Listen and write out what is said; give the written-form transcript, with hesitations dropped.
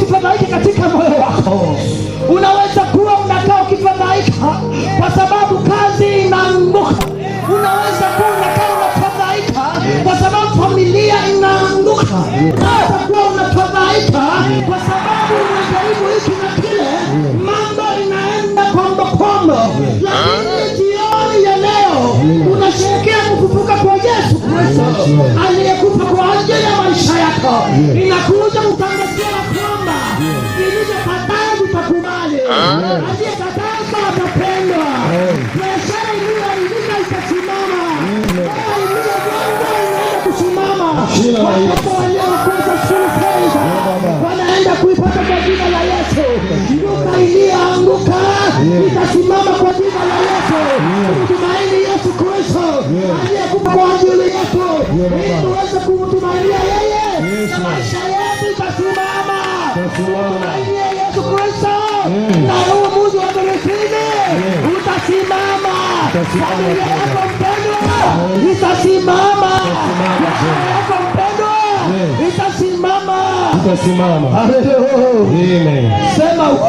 ukifadhaika katika moyo wako. Unaweza kuwa unakaa ukifadhaika kwa sababu kazi inaanguka. Unaweza kuwa unakaa unafadhaika kwa sababu familia inaanguka. Unaweza kuwa unafadhaika kwa sababu unajaribu hiki na kile, mambo inaenda kombo. Lakini jioni ya leo unasherehekea kufufuka kwa Yesu Kristo aliyekufa kwa ajili ya maisha yako. Inakuja kutangazia kwamba vilivyokataa vitakubali, aliyekataa atapendwa. Biashara iliyoharibika itasimama, inaenda kusimama. Watoto waliokosa shule wanaenda kuipata kwa jina la Yesu. Duka iliyoanguka itasimama kwa jina la Yesu. Tumaini Yesu Kristo aliyekufa kwa ajili yetu, ili tuweze kumtumainia yeye na maisha yetu itasimama. Tumainie Yesu Kristo na huu mji wa Berethini utasimama. Familia yako mpendwa itasimama. Biashara yako mpendwa itasimama. Haleluya. Amen. Sema woo!